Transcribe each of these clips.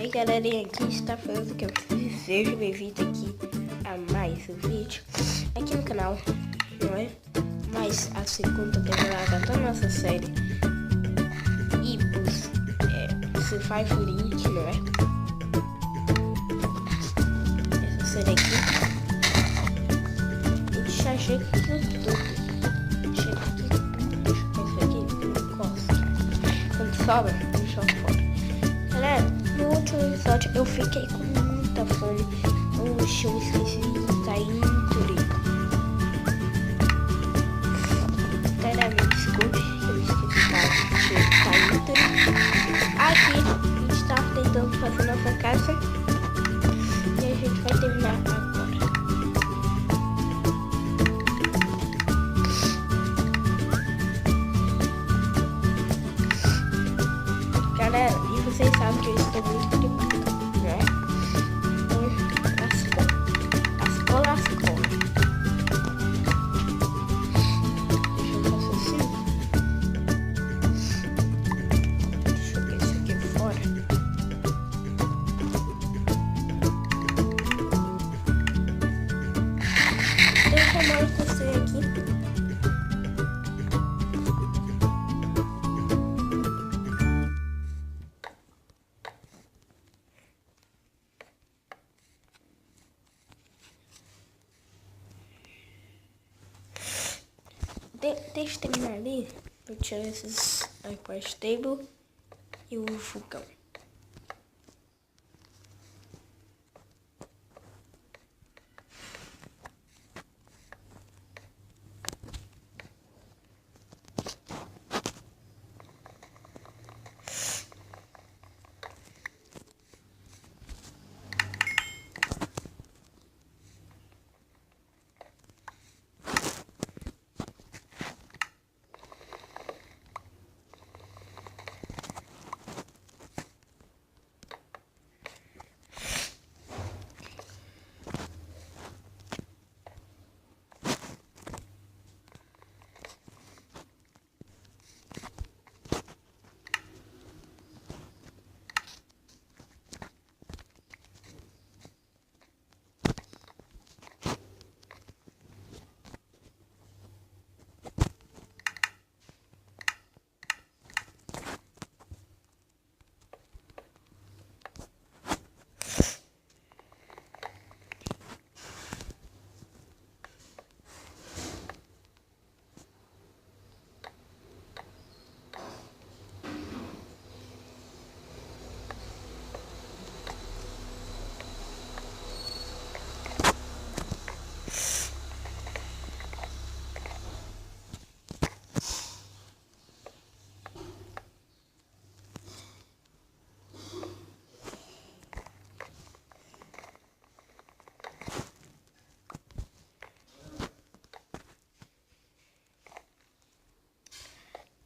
Oi galerinha, aqui está falando que eu seja bem-vindo aqui a mais um vídeo aqui no canal, não é? Mais a segunda temporada da nossa série Ibus Survival Link, não é? Essa série aqui a gente já chega aqui no topo. Chega aqui, deixa eu ver isso aqui, não gosto. Quando sobra, deixa eu fora. Galera, no último episódio eu fiquei com muita fome. Oxe, eu esqueci da intro. Galera, me desculpe, eu esqueci da intro. Aqui a gente tá tentando fazer nossa casa e a gente vai terminar agora. Galera, e vocês sabem que eu estou muito gripado, né? Então, lascou. Deixa eu fazer assim. Deixa eu ver isso aqui fora. Deixa eu mais você aqui. Deixa eu terminar ali. Vou tirar esses iPod table e o fogão.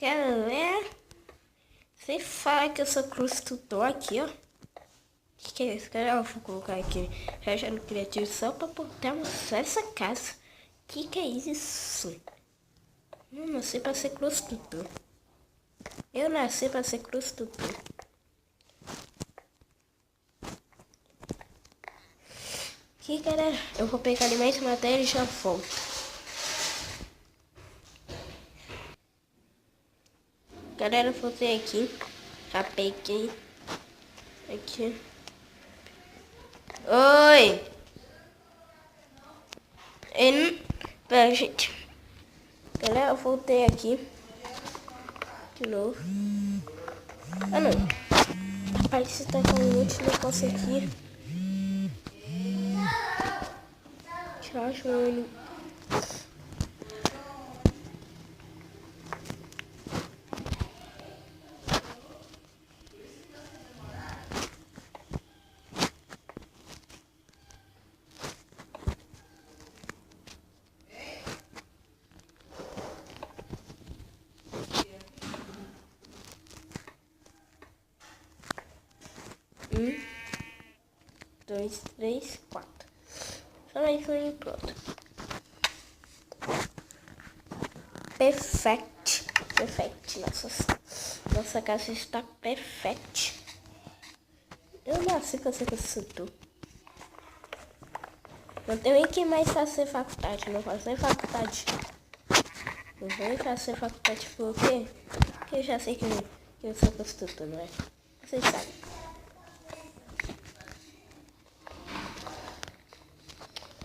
Galera, você fala que eu sou construtor aqui, ó. Que é isso, galera? Eu vou colocar aqui já no criativo só pra botar mostrar essa casa. Que é isso? Eu nasci pra ser construtor. Eu nasci pra ser construtor. Aqui, galera, eu vou pegar ali mais matéria e já volto. Galera, eu voltei aqui. Já peguei. Aqui. Oi! Pera, gente. Galera, eu voltei aqui. De novo. Ah, não. Parece que tá com um outro negócio aqui. Tchau, João. Um, dois, três, quatro. Só mais um e pronto. Perfect. Nossa casa está perfect. Eu nasci pra ser consultor. Não tenho nem que mais fazer faculdade. Não faço nem faculdade. Não vou nem fazer faculdade por quê? Porque eu já sei que eu sou consultor, não é? Vocês sabem.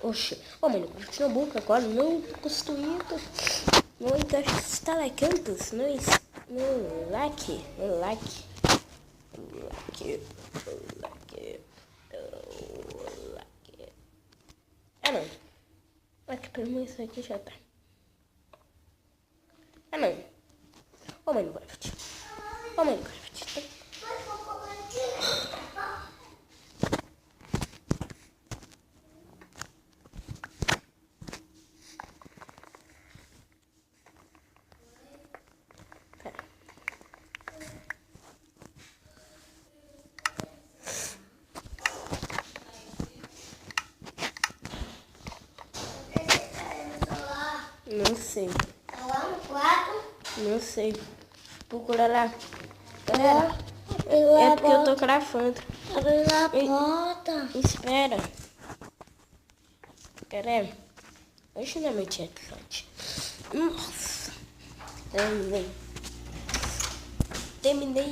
Oxe, mano, continua a boca agora, não construído. Não encaixa estalacantos, não like. Ah não. Like pra mim isso aqui já tá. Ah não. Minecraft. Minecraft. Não sei. Tá lá no quarto? Não sei. Procura lá. Galera, é porque eu tô gravando. Abre lá a porta. Espera. Pera. Hoje não é meu dia de sorte. Nossa. Terminei.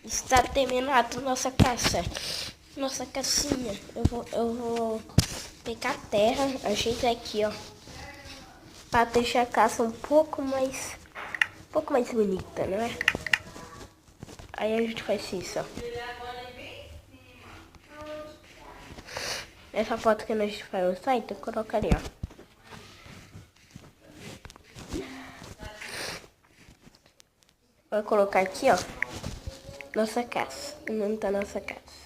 Está terminado nossa casa. Nossa casinha. Eu vou pegar a terra, ajeitar aqui, ó. Pra deixar a casa um pouco mais bonita, não é? Aí a gente faz isso, ó. Essa foto que a gente vai usar, então eu colocaria, ó. Vou colocar aqui, ó. Nossa casa. O nome da nossa casa.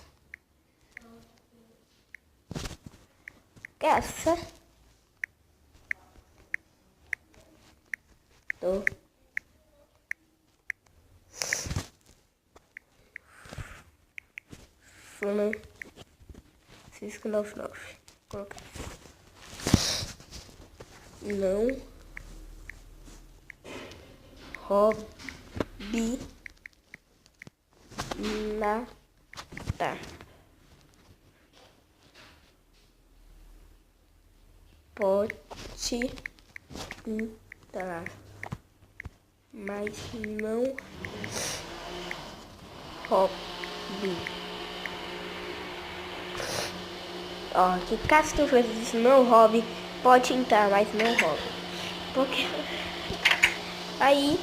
Casa. Do. Funa 599. Colocar. Não. Hobby. Nada. Pode entrar, mas não hobby. Ó, que caso que eu fiz isso, não hobby, pode entrar, mas não hobby. Porque aí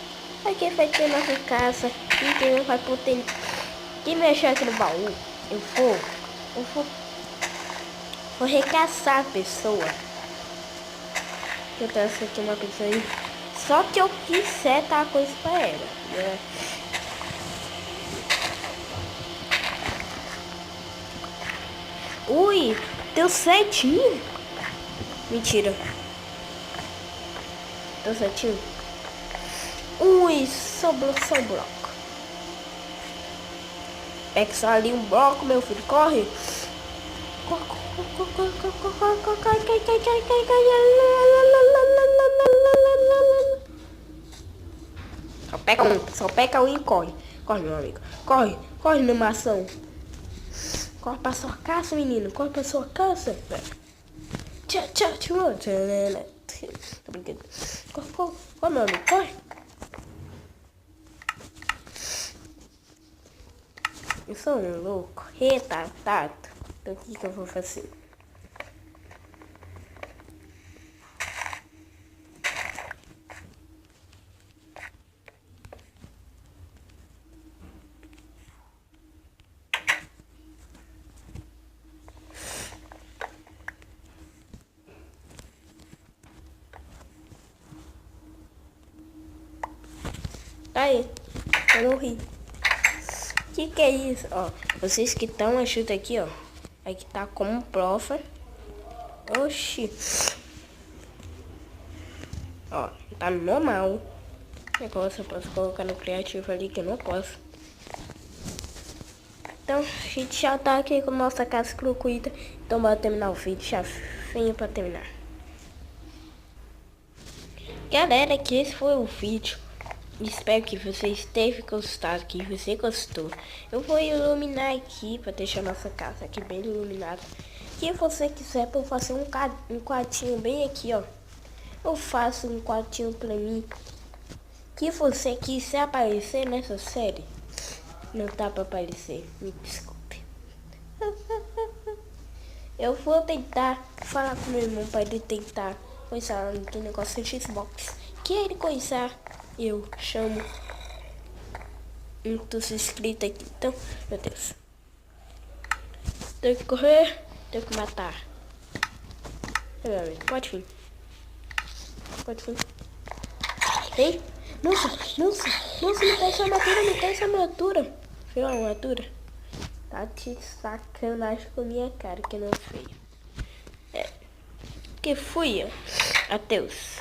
quem vai ter nossa casa, quem não vai poder. Quem mexer aqui no baú, eu vou recaçar a pessoa. Eu trouxe aqui uma pessoa aí. Só que eu quiser dar coisa pra ela, né? Ui, deu certinho. Mentira. Deu certinho. Ui, sobrou só um bloco. Pega só ali um bloco, meu filho. Corre. Só pega um e corre. Corre, meu amigo. Corre, animação. Corre pra sua casa, menino. Corre pra sua casa. Tchau. Tô brincando. Corre, meu amigo. Corre. Eu sou um louco. Retardado. Então o que eu vou fazer? Aí, eu não ri. Que é isso? Ó, vocês que estão ajuda aqui, ó. Aqui tá como prova. Oxi. Ó, tá normal. Negócio eu posso colocar no criativo ali que eu não posso. Então, a gente já tá aqui com nossa casa concluída. Então, bora terminar o vídeo. Já venho pra terminar. Galera, que esse foi o vídeo. Espero que você esteja gostado, que você gostou. Eu vou iluminar aqui para deixar nossa casa aqui bem iluminada. Se você quiser, eu faço um quartinho bem aqui, ó. Eu faço um quartinho para mim. Se você quiser aparecer nessa série, não dá para aparecer, me desculpe. Eu vou tentar falar com meu irmão para ele tentar coisar no negócio de Xbox. Que ele coisar, eu chamo muitos inscritos aqui. Então, meu Deus. Tem que correr, tem que matar. Pode vir. Pode vir. Ei, nossa, não tá essa armadura, Viu a armadura? Tá de sacanagem com a minha cara, que não é feio. Que fui eu. Adeus.